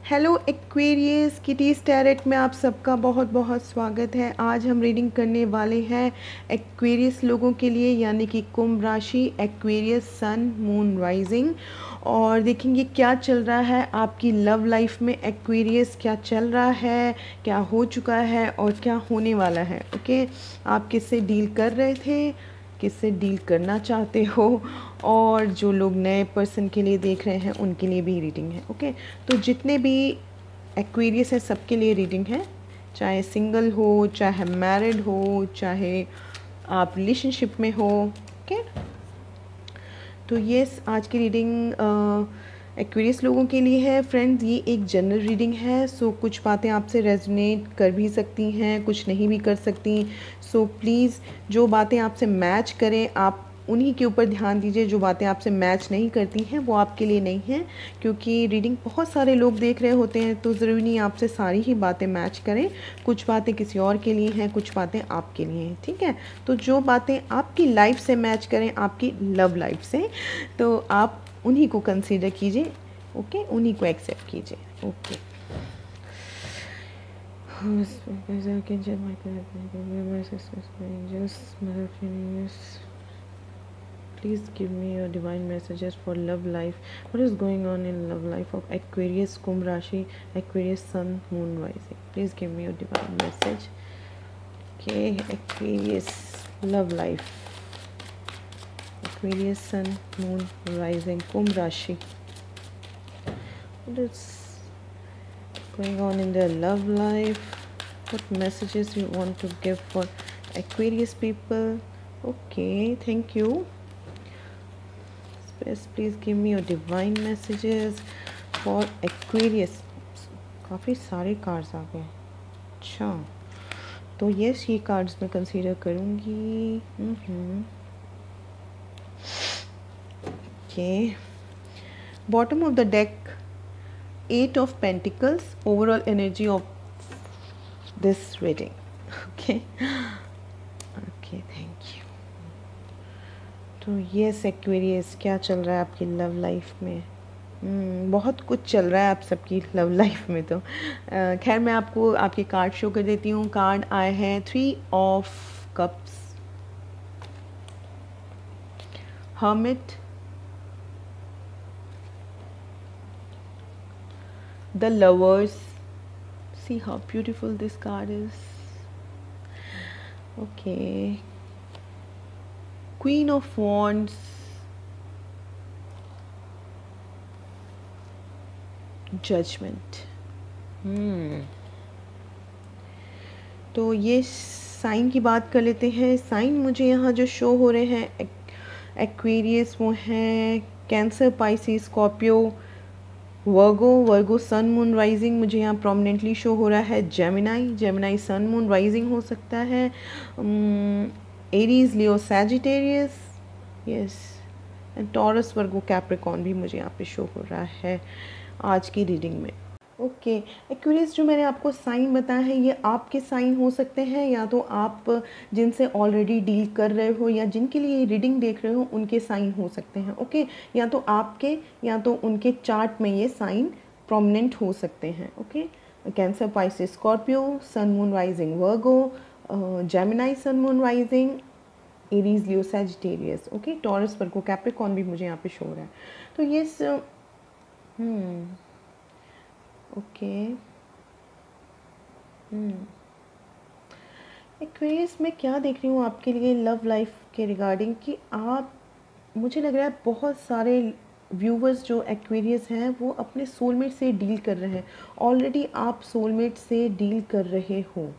Hello Aquarius kitty's tarot में आप सबका बहुत बहुत स्वागत है। आज हम रीडिंग करने वाले हैं एक्वेरियस लोगों के लिए, यानी कि कुंभ राशि, एक्वेरियस सन मून राइजिंग। और देखेंगे क्या चल रहा है आपकी लव लाइफ में। एक्वेरियस क्या चल रहा है, क्या हो चुका है और क्या होने वाला है। ओके, आप किससे डील कर रहे थे, किससे डील करना चाहते हो, और जो लोग नए पर्सन के लिए देख रहे हैं उनके लिए भी रीडिंग है। ओके, तो जितने भी एक्वेरियस है सबके लिए रीडिंग है, चाहे सिंगल हो, चाहे मैरिड हो, चाहे आप रिलेशनशिप में हो। ओके, तो ये आज की रीडिंग एक्वेरियस लोगों के लिए है। फ्रेंड्स, ये एक जनरल रीडिंग है, सो कुछ बातें आपसे रेजोनेट कर भी सकती हैं, कुछ नहीं भी कर सकती। सो प्लीज़ जो बातें आपसे मैच करें आप उन्हीं के ऊपर ध्यान दीजिए। जो बातें आपसे मैच नहीं करती हैं वो आपके लिए नहीं हैं, क्योंकि रीडिंग बहुत सारे लोग देख रहे होते हैं, तो ज़रूरी नहीं आपसे सारी ही बातें मैच करें। कुछ बातें किसी और के लिए हैं, कुछ बातें आपके लिए हैं। ठीक है, तो जो बातें आपकी लाइफ से मैच करें, आपकी लव लाइफ से, तो आप उन्हीं को कंसीडर कीजिए। ओके, उन्हीं को एक्सेप्ट कीजिए। Okay, please give me your divine messages for love life. What is going on in love life of Aquarius Kumbh Rashi, Aquarius Sun Moon Rising? Please give me your divine message. Okay, Aquarius love life, Aquarius Sun Moon Rising Kumbh Rashi. What is going on in their love life? What messages you want to give for Aquarius people? Okay, thank you. Please give me your divine messages for Aquarius. काफ़ी सारे cards आ गए। अच्छा, तो yes, ये cards मैं consider करूँगी। Okay, bottom of the deck, 8 of Pentacles, overall energy of this reading. Okay, okay, thank you. तो yes Aquarius, क्या चल रहा है आपकी लव लाइफ में? बहुत कुछ चल रहा है आप सबकी लव लाइफ में। तो खैर मैं आपको आपके कार्ड शो कर देती हूँ। कार्ड आए हैं 3 of Cups, Hermit, the Lovers. See how beautiful this card is. Okay, Queen of Wands, Judgment. तो ये साइन की बात कर लेते हैं। साइन मुझे यहाँ जो शो हो रहे हैं एक्वेरियस, वो हैं कैंसर, पाइसिस, स्कॉर्पियो, वर्गो सन मून राइजिंग मुझे यहाँ प्रोमिनेंटली शो हो रहा है। जेमिनाई सन मून राइजिंग हो सकता है। Aries, Leo, Sagittarius, yes, and taurus, Virgo, Capricorn भी मुझे यहाँ पे शो हो रहा है आज की रीडिंग में। ओके एक्वेरियस, जो मैंने आपको साइन बताया है ये आपके साइन हो सकते हैं, या तो आप जिनसे ऑलरेडी डील कर रहे हो या जिनके लिए रीडिंग देख रहे हो उनके साइन हो सकते हैं। ओके, या तो आपके या तो उनके चार्ट में ये साइन प्रोमिनेंट हो सकते हैं। Okay, Cancer, Pisces, Scorpio, sun moon rising Virgo, Gemini sun moon rising, Aries, Leo, Sagittarius. Okay, Taurus, Virgo, Capricorn भी मुझे यहाँ पे शो हो रहा है। तो ये ओके, एक्वेरियस मैं क्या देख रही हूँ आपके लिए लव लाइफ के रिगार्डिंग, कि आप, मुझे लग रहा है बहुत सारे व्यूवर्स जो एक्वेरियस हैं वो अपने सोलमेट से डील कर रहे हैं। ऑलरेडी आप सोलमेट से डील कर रहे हो,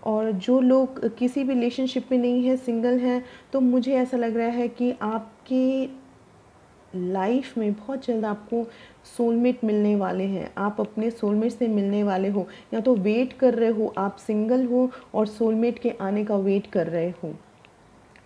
और जो लोग किसी भी रिलेशनशिप में नहीं है, सिंगल हैं, तो मुझे ऐसा लग रहा है कि आपकी लाइफ में बहुत जल्द आपको सोलमेट मिलने वाले हैं। आप अपने सोलमेट से मिलने वाले हो, या तो वेट कर रहे हो, आप सिंगल हो और सोलमेट के आने का वेट कर रहे हो।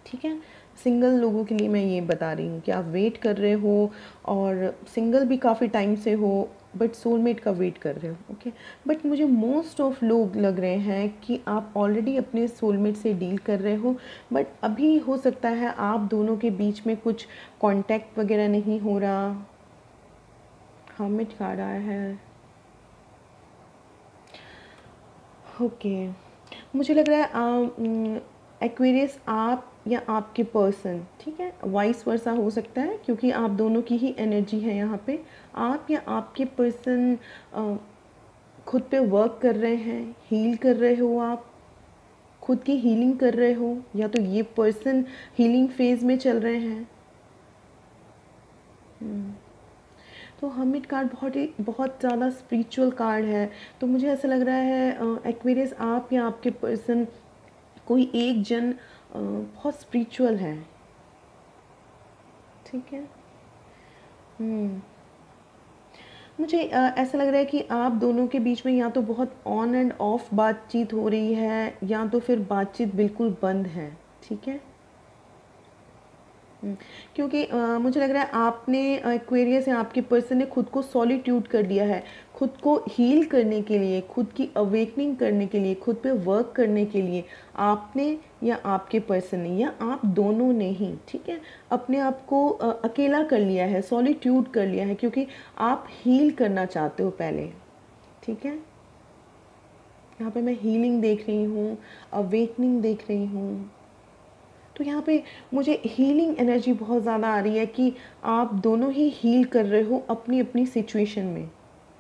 ठीक है, सिंगल लोगों के लिए मैं ये बता रही हूँ कि आप वेट कर रहे हो, और सिंगल भी काफ़ी टाइम से हो बट सोलमेट का वेट कर रहे हो। ओके, बट मुझे मोस्ट ऑफ लोग लग रहे हैं कि आप ऑलरेडी अपने सोलमेट से डील कर रहे हो, बट अभी हो सकता है आप दोनों के बीच में कुछ कांटेक्ट वगैरह नहीं हो रहा। हर्मिट कार्ड आया है, ओके, मुझे लग रहा है एक्वेरियस आप या आपके पर्सन, ठीक है, वाइस वर्सा हो सकता है क्योंकि आप दोनों की ही एनर्जी है यहाँ पे। आप या आपके पर्सन खुद पे वर्क कर रहे हैं, हील कर रहे हो, आप खुद की हीलिंग कर रहे हो, या तो ये पर्सन हीलिंग फेज में चल रहे हैं। तो हर्मिट कार्ड बहुत ज़्यादा स्पिरिचुअल कार्ड है। तो मुझे ऐसा लग रहा है एक्वेरियस आप या आपके पर्सन, कोई एक जन बहुत स्पिरिचुअल है, ठीक है। मुझे ऐसा लग रहा है कि आप दोनों के बीच में या तो बहुत ऑन एंड ऑफ बातचीत हो रही है, या तो फिर बातचीत बिल्कुल बंद है, ठीक है। क्योंकि मुझे लग रहा है आपने एक्वेरियस या आपके पर्सन ने खुद को सॉलिट्यूड कर लिया है, खुद को हील करने के लिए, खुद की अवेकनिंग करने के लिए, खुद पे वर्क करने के लिए आपने या आपके पर्सन ने या आप दोनों ने ही, ठीक है, अपने आप को अकेला कर लिया है, सॉलिट्यूड कर लिया है, क्योंकि आप हील करना चाहते हो पहले, ठीक है। यहाँ पे मैं हीलिंग देख रही हूँ, अवेकनिंग देख रही हूँ। तो यहाँ पे मुझे हीलिंग एनर्जी बहुत ज़्यादा आ रही है कि आप दोनों ही हील कर रहे हो अपनी अपनी सिचुएशन में,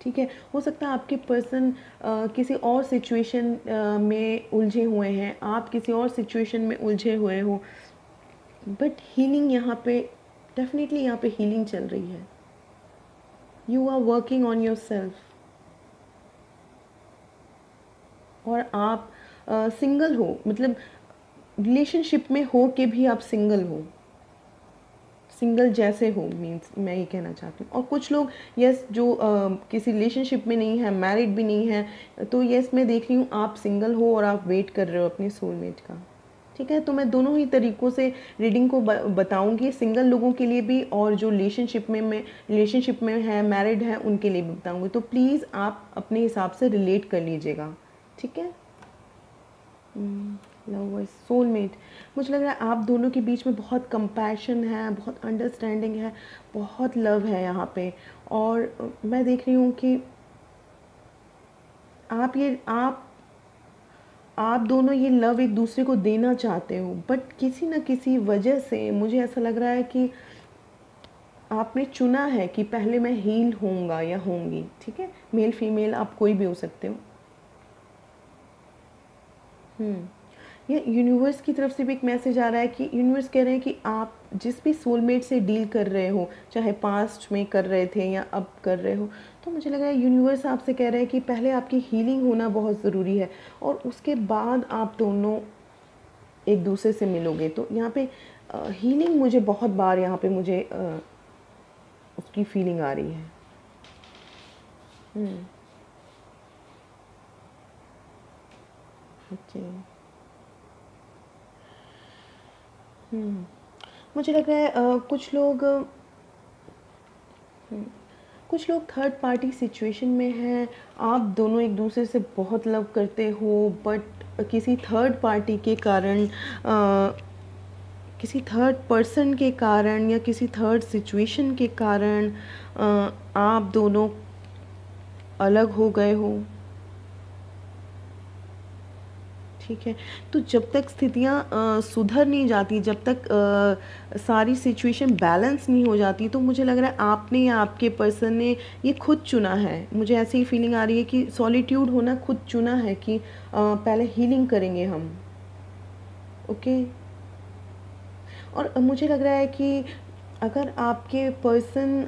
ठीक है। हो सकता है आपके पर्सन किसी और सिचुएशन में उलझे हुए हैं, आप किसी और सिचुएशन में उलझे हुए हो, बट हीलिंग यहाँ पे डेफिनेटली यहाँ पे हीलिंग चल रही है। You are working on yourself. और आप सिंगल हो, मतलब रिलेशनशिप में हो के भी आप सिंगल हो, सिंगल जैसे हो, मीन्स मैं ये कहना चाहती हूँ। और कुछ लोग यस जो किसी रिलेशनशिप में नहीं है, मैरिड भी नहीं है, तो यस मैं देख रही हूँ आप सिंगल हो और आप वेट कर रहे हो अपने सोलमेट का, ठीक है। तो मैं दोनों ही तरीक़ों से रीडिंग को बताऊँगी, सिंगल लोगों के लिए भी और जो रिलेशनशिप में है, मैरिड है, उनके लिए भी बताऊँगी। तो प्लीज़ आप अपने हिसाब से रिलेट कर लीजिएगा, ठीक है। लव, सोलमेट, मुझे लग रहा है आप दोनों के बीच में बहुत कंपैशन है, बहुत अंडरस्टैंडिंग है, बहुत लव है यहाँ पे। और मैं देख रही हूँ कि आप दोनों ये लव एक दूसरे को देना चाहते हो, बट किसी न किसी वजह से मुझे ऐसा लग रहा है कि आपने चुना है कि पहले मैं हील होऊंगा या होंगी, ठीक है। मेल फीमेल आप कोई भी हो सकते हो। ये यूनिवर्स की तरफ से भी एक मैसेज आ रहा है कि यूनिवर्स कह रहे हैं कि आप जिस भी सोलमेट से डील कर रहे हो, चाहे पास्ट में कर रहे थे या अब कर रहे हो, तो मुझे लग रहा है यूनिवर्स आपसे कह रहे हैं कि पहले आपकी हीलिंग होना बहुत ज़रूरी है, और उसके बाद आप दोनों एक दूसरे से मिलोगे। तो यहाँ पे हीलिंग मुझे बहुत बार यहाँ पे मुझे उसकी फीलिंग आ रही है। ओके, मुझे लग रहा है कुछ लोग थर्ड पार्टी सिचुएशन में हैं। आप दोनों एक दूसरे से बहुत लव करते हो, बट किसी थर्ड पार्टी के कारण, किसी थर्ड पर्सन के कारण या किसी थर्ड सिचुएशन के कारण आप दोनों अलग हो गए हो, ठीक है। तो जब तक स्थितियाँ सुधर नहीं जाती, जब तक सारी सिचुएशन बैलेंस नहीं हो जाती, तो मुझे लग रहा है आपने या आपके पर्सन ने ये खुद चुना है। मुझे ऐसी ही फीलिंग आ रही है कि सॉलिट्यूड होना खुद चुना है कि पहले हीलिंग करेंगे हम, ओके। और मुझे लग रहा है कि अगर आपके पर्सन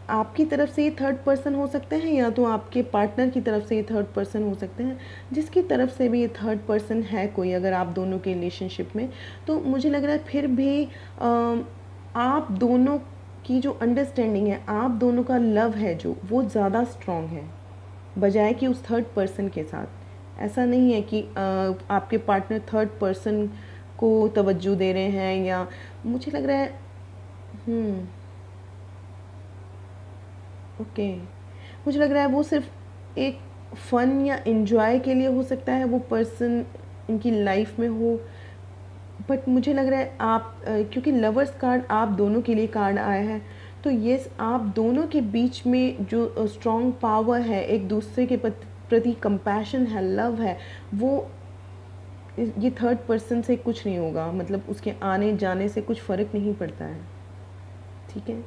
आपकी तरफ से ये थर्ड पर्सन हो सकते हैं, या तो आपके पार्टनर की तरफ से ये थर्ड पर्सन हो सकते हैं, जिसकी तरफ से भी ये थर्ड पर्सन है कोई, अगर आप दोनों के रिलेशनशिप में, तो मुझे लग रहा है फिर भी आप दोनों की जो अंडरस्टैंडिंग है, आप दोनों का लव है जो, वो ज़्यादा स्ट्रॉन्ग है बजाय कि उस थर्ड पर्सन के साथ। ऐसा नहीं है कि आपके पार्टनर थर्ड पर्सन को तवज्जो दे रहे हैं, या मुझे लग रहा है ओके, मुझे लग रहा है वो सिर्फ एक फ़न या एंजॉय के लिए हो सकता है वो पर्सन इनकी लाइफ में हो, बट मुझे लग रहा है आप क्योंकि लवर्स कार्ड आप दोनों के लिए कार्ड आया है, तो यस आप दोनों के बीच में जो स्ट्रॉन्ग पावर है एक दूसरे के प्रति कंपैशन है, लव है, वो ये थर्ड पर्सन से कुछ नहीं होगा, मतलब उसके आने जाने से कुछ फ़र्क नहीं पड़ता है। ठीक है,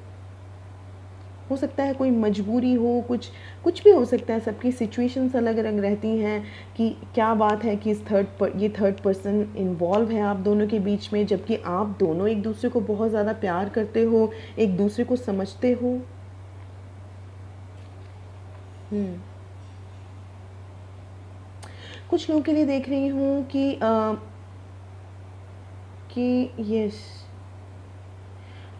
हो सकता है कोई मजबूरी हो, कुछ भी हो सकता है, सबकी सिचुएशंस अलग अलग रहती हैं कि क्या बात है कि ये थर्ड पर्सन इन्वॉल्व है आप दोनों के बीच में, जबकि आप दोनों एक दूसरे को बहुत ज़्यादा प्यार करते हो, एक दूसरे को समझते हो। कुछ लोगों के लिए देख रही हूँ कि यस,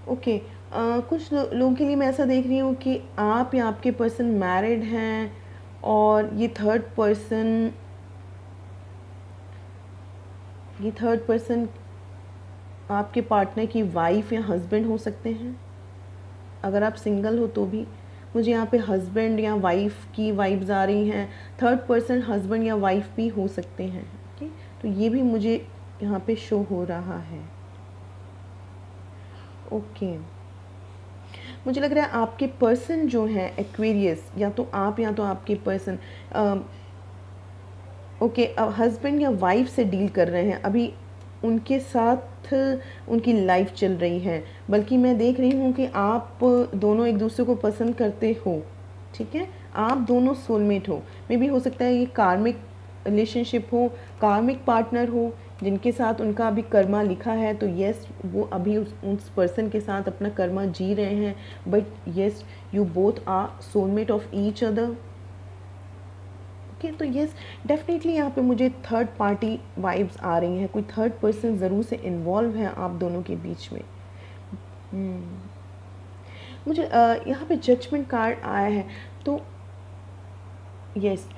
ओके, कुछ लोगों के लिए मैं ऐसा देख रही हूँ कि आप या आपके पर्सन मैरिड हैं और ये थर्ड पर्सन आपके पार्टनर की वाइफ या हस्बैंड हो सकते हैं। अगर आप सिंगल हो तो भी मुझे यहाँ पे हस्बैंड या वाइफ की वाइब्स आ रही हैं। थर्ड पर्सन हस्बैंड या वाइफ भी हो सकते हैं। ओके, तो ये भी मुझे यहाँ पे शो हो रहा है। ओके, मुझे लग रहा है आपके पर्सन जो हैं एक्वेरियस, या तो आप या तो आपके पर्सन ओके हस्बैंड या वाइफ से डील कर रहे हैं अभी, उनके साथ उनकी लाइफ चल रही है। बल्कि मैं देख रही हूँ कि आप दोनों एक दूसरे को पसंद करते हो। ठीक है, आप दोनों सोलमेट हो। मे भी हो सकता है ये कार्मिक रिलेशनशिप हो, कार्मिक पार्टनर हो जिनके साथ उनका अभी कर्मा लिखा है। तो यस, वो अभी उस पर्सन के साथ अपना कर्मा जी रहे हैं, but yes, you both are soulmate of each other. Okay, तो यस डेफिनेटली यहाँ पे मुझे थर्ड पार्टी वाइब्स आ रही हैं। कोई थर्ड पर्सन ज़रूर से इन्वॉल्व है आप दोनों के बीच में। मुझे यहाँ पे जजमेंट कार्ड आया है, तो यस,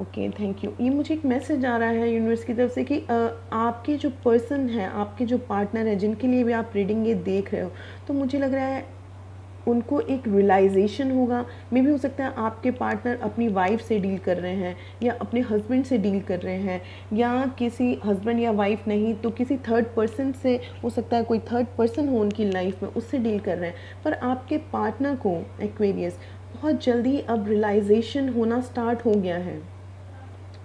ओके, थैंक यू। ये मुझे एक मैसेज आ रहा है यूनिवर्स की तरफ से कि आपके जो पर्सन हैं, आपके जो पार्टनर हैं, जिनके लिए भी आप रीडिंग ये देख रहे हो, तो मुझे लग रहा है उनको एक रियलाइजेशन होगा। मे भी हो सकता है आपके पार्टनर अपनी वाइफ से डील कर रहे हैं या अपने हस्बैंड से डील कर रहे हैं, या किसी हस्बैंड या वाइफ नहीं तो किसी थर्ड पर्सन से, हो सकता है कोई थर्ड पर्सन हो उनकी लाइफ में, उससे डील कर रहे हैं। पर आपके पार्टनर को एक्वेरियस बहुत जल्दी अब रियलाइजेशन होना स्टार्ट हो गया है,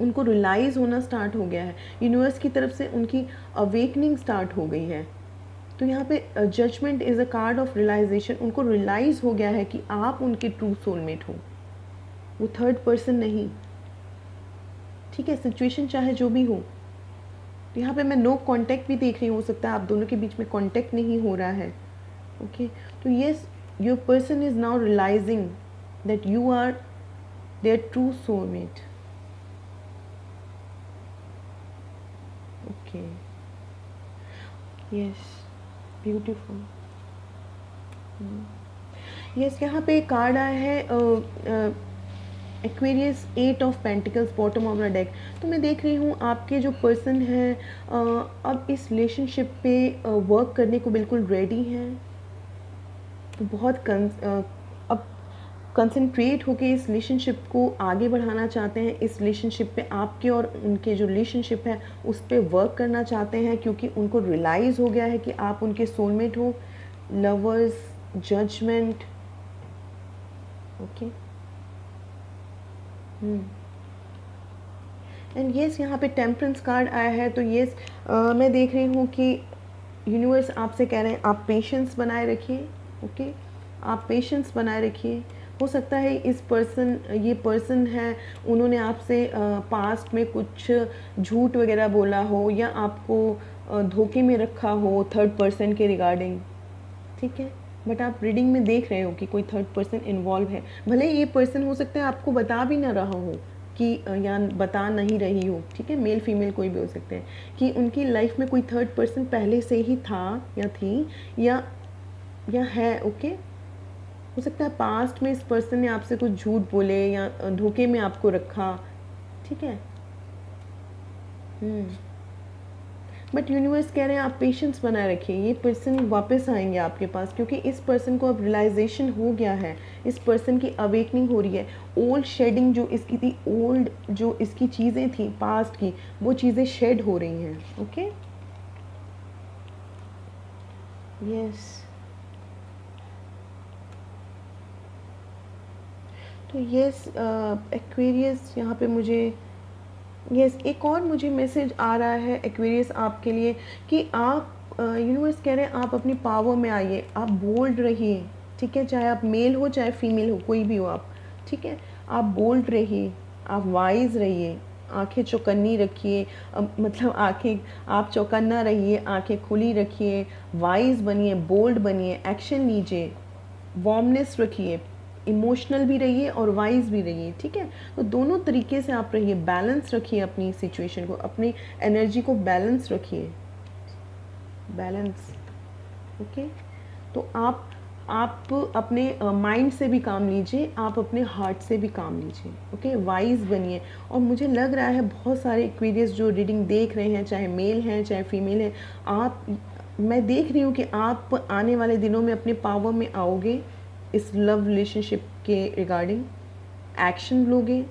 उनको रियलाइज़ होना स्टार्ट हो गया है। यूनिवर्स की तरफ से उनकी अवेकनिंग स्टार्ट हो गई है। तो यहाँ पे judgement is a card of realisation. उनको रियलाइज़ हो गया है कि आप उनके ट्रू सोलमेट हो, वो थर्ड पर्सन नहीं। ठीक है, सिचुएशन चाहे जो भी हो। तो यहाँ पे मैं नो कांटेक्ट भी देख रही हूँ, हो सकता है आप दोनों के बीच में कांटेक्ट नहीं हो रहा है। ओके, तो yes, your person is now realizing that you are their true soulmate. Okay, yes, beautiful. Yes, यहाँ पे एक कार्ड आया है Aquarius 8 of pentacles bottom of the deck. तो मैं देख रही हूँ आपके जो पर्सन हैं अब इस रिलेशनशिप पे वर्क करने को बिल्कुल रेडी हैं। तो बहुत अब कंसंट्रेट होके इस रिलेशनशिप को आगे बढ़ाना चाहते हैं। इस रिलेशनशिप पे आपके और उनके जो रिलेशनशिप है उस पर वर्क करना चाहते हैं, क्योंकि उनको रियलाइज़ हो गया है कि आप उनके सोलमेट हो। Lovers, judgement, okay, and yes, यहाँ पे टेम्परेंस कार्ड आया है। तो येस, मैं देख रही हूँ कि यूनिवर्स आपसे कह रहे हैं आप पेशेंस बनाए रखिए। ओके, आप पेशेंस बनाए रखिए। हो सकता है ये पर्सन है, उन्होंने आपसे पास्ट में कुछ झूठ वगैरह बोला हो या आपको धोखे में रखा हो थर्ड पर्सन के रिगार्डिंग। ठीक है, बट आप रीडिंग में देख रहे हो कि कोई थर्ड पर्सन इन्वॉल्व है। भले ये पर्सन हो सकता है आपको बता भी ना रहा हो कि या बता नहीं रही हो। ठीक है, मेल फीमेल कोई भी हो सकते हैं, कि उनकी लाइफ में कोई थर्ड पर्सन पहले से ही था या थी या है। ओके, हो सकता है पास्ट में इस पर्सन ने आपसे कुछ झूठ बोले या धोखे में आपको रखा। ठीक है, बट यूनिवर्स कह रहे हैं आप पेशेंस बनाए रखिए। ये पर्सन वापस आएंगे आपके पास, क्योंकि इस पर्सन को अब रियलाइजेशन हो गया है, इस पर्सन की अवेकनिंग हो रही है। ओल्ड शेडिंग जो इसकी थी, ओल्ड जो इसकी चीज़ें थी पास्ट की, वो चीज़ें शेड हो रही हैं। ओके, यस, तो यस एक्वेरियस, यहाँ पे मुझे यस एक और मुझे मैसेज आ रहा है एक्वेरियस आपके लिए कि आप यूनिवर्स कह रहे हैं आप अपनी पावर में आइए, आप बोल्ड रहिए, ठीक है, चाहे आप मेल हो चाहे फीमेल हो, कोई भी हो आप, ठीक है, आप बोल्ड रहिए, आप वाइज रहिए, आंखें चौकन्नी रखिए, मतलब आंखें, आप चौकन्ना रहिए, आंखें खुली रखिए, वाइज बनिए, बोल्ड बनिए, एक्शन लीजिए, वार्मनेस रखिए, इमोशनल भी रहिए और वाइज भी रहिए, ठीक है। तो दोनों तरीके से आप रहिए, बैलेंस रखिए अपनी सिचुएशन को, अपनी एनर्जी को बैलेंस रखिए, बैलेंस, ओके। तो आप अपने माइंड से भी काम लीजिए, आप अपने हार्ट से भी काम लीजिए, ओके, वाइज बनिए। और मुझे लग रहा है बहुत सारे एक्वेरियस जो रीडिंग देख रहे हैं, चाहे मेल हैं चाहे फीमेल हैं, आप, मैं देख रही हूँ कि आप आने वाले दिनों में अपने पावर में आओगे, इस लव रिलेशनशिप के रिगार्डिंग एक्शन लोगे।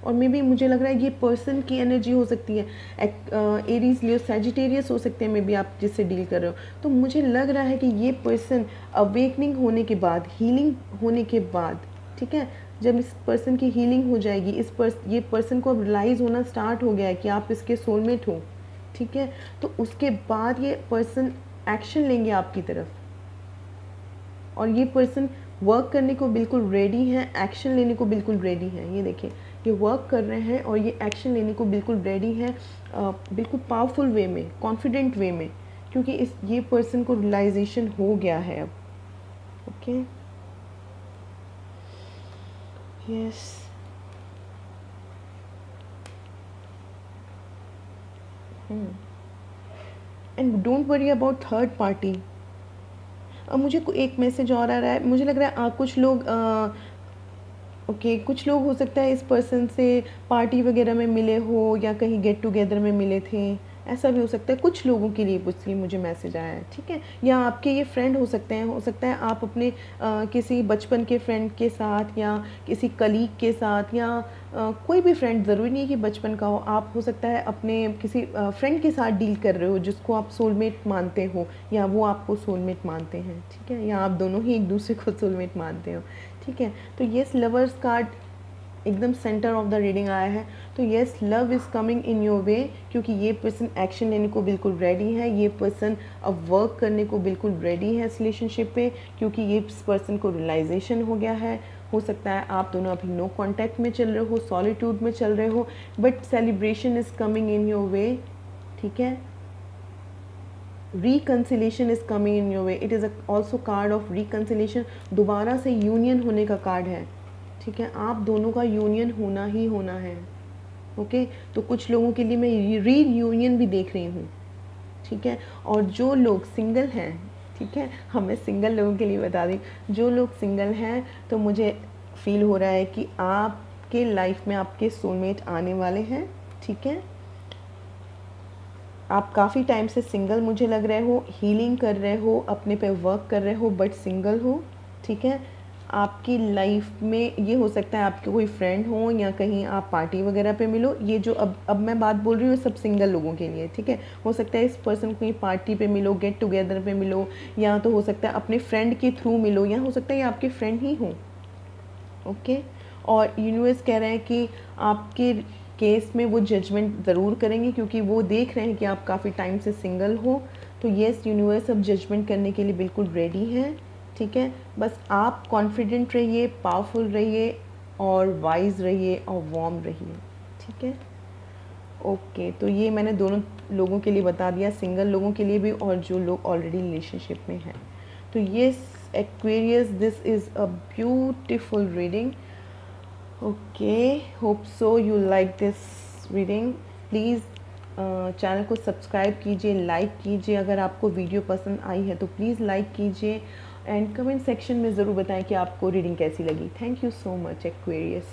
और मे बी मुझे लग रहा है ये पर्सन की एनर्जी हो सकती है, एरीज लियो सैजिटेरियस हो सकते हैं मे बी आप जिससे डील कर रहे हो। तो मुझे लग रहा है कि ये पर्सन अवेकनिंग होने के बाद, हीलिंग होने के बाद, ठीक है, जब इस पर्सन की हीलिंग हो जाएगी, ये पर्सन को अब रियलाइज़ होना स्टार्ट हो गया है कि आप इसके सोलमेट हो, ठीक है, तो उसके बाद ये पर्सन एक्शन लेंगे आपकी तरफ। और ये पर्सन वर्क करने को बिल्कुल रेडी है, एक्शन लेने को बिल्कुल रेडी है। ये देखिए, ये वर्क कर रहे हैं और ये एक्शन लेने को बिल्कुल रेडी है, बिल्कुल पावरफुल वे में, कॉन्फिडेंट वे में, क्योंकि ये पर्सन को रियलाइजेशन हो गया है अब, okay, yes. And don't worry about third party. अब मुझे एक मैसेज और आ रहा है, मुझे लग रहा है कुछ लोग ओके, कुछ लोग हो सकता है इस पर्सन से पार्टी वगैरह में मिले हो या कहीं गेट टुगेदर में मिले थे, ऐसा भी हो सकता है कुछ लोगों के लिए, इसलिए मुझे मैसेज आया है, ठीक है। या आपके ये फ्रेंड हो सकते हैं, हो सकता है आप अपने किसी बचपन के फ्रेंड के साथ या किसी कलीग के साथ या कोई भी फ्रेंड, ज़रूरी नहीं है कि बचपन का हो, आप हो सकता है अपने किसी फ्रेंड के साथ डील कर रहे हो जिसको आप सोलमेट मानते हो या वो आपको सोलमेट मानते हैं, ठीक है, या आप दोनों ही एक दूसरे को सोलमेट मानते हो, ठीक है। तो येस लवर्स कार्ड एकदम सेंटर ऑफ द रीडिंग आया है। तो yes love is coming in your way, क्योंकि ये पर्सन एक्शन लेने को बिल्कुल रेडी है, ये पर्सन अब वर्क करने को बिल्कुल रेडी है इस रिलेशनशिप पे, क्योंकि ये पर्सन को रियलाइजेशन हो गया है। हो सकता है आप दोनों अभी नो कॉन्टैक्ट में चल रहे हो, सॉलिट्यूड में चल रहे हो, but celebration is coming in your way, ठीक है। reconciliation is coming in your way, it is also card of reconciliation, दोबारा से यूनियन होने का कार्ड है, ठीक है, आप दोनों का यूनियन होना ही होना है, ओके। तो कुछ लोगों के लिए मैं रीयूनियन भी देख रही हूँ, ठीक है। और जो लोग सिंगल हैं, ठीक है, हमें सिंगल लोगों के लिए बता दी, जो लोग सिंगल हैं, तो मुझे फील हो रहा है कि आपके लाइफ में आपके सोलमेट आने वाले हैं, ठीक है। आप काफ़ी टाइम से सिंगल मुझे लग रहे हो, हीलिंग कर रहे हो, अपने पे वर्क कर रहे हो, बट सिंगल हो, ठीक है। आपकी लाइफ में ये हो सकता है आपके कोई फ्रेंड हो या कहीं आप पार्टी वगैरह पे मिलो, ये जो अब मैं बात बोल रही हूँ सब सिंगल लोगों के लिए, ठीक है। हो सकता है इस पर्सन को कहीं पार्टी पे मिलो, गेट टुगेदर पे मिलो, या तो हो सकता है अपने फ्रेंड के थ्रू मिलो, या हो सकता है ये आपके फ्रेंड ही हो, ओके। और यूनिवर्स कह रहे हैं कि आपके केस में वो जजमेंट ज़रूर करेंगे, क्योंकि वो देख रहे हैं कि आप काफ़ी टाइम से सिंगल हो। तो येस यूनिवर्स अब जजमेंट करने के लिए बिल्कुल रेडी है, ठीक है। बस आप कॉन्फिडेंट रहिए, पावरफुल रहिए और वाइज रहिए और वार्म रहिए, ठीक है, ओके। तो ये मैंने दोनों लोगों के लिए बता दिया, सिंगल लोगों के लिए भी और जो लोग ऑलरेडी रिलेशनशिप में हैं। तो yes Aquarius, this is a beautiful reading, okay, hope so you like this reading. Please channel को सब्सक्राइब कीजिए, लाइक कीजिए, अगर आपको वीडियो पसंद आई है तो प्लीज़ लाइक कीजिए, एंड कमेंट सेक्शन में ज़रूर बताएं कि आपको रीडिंग कैसी लगी। Thank you so much Aquarius.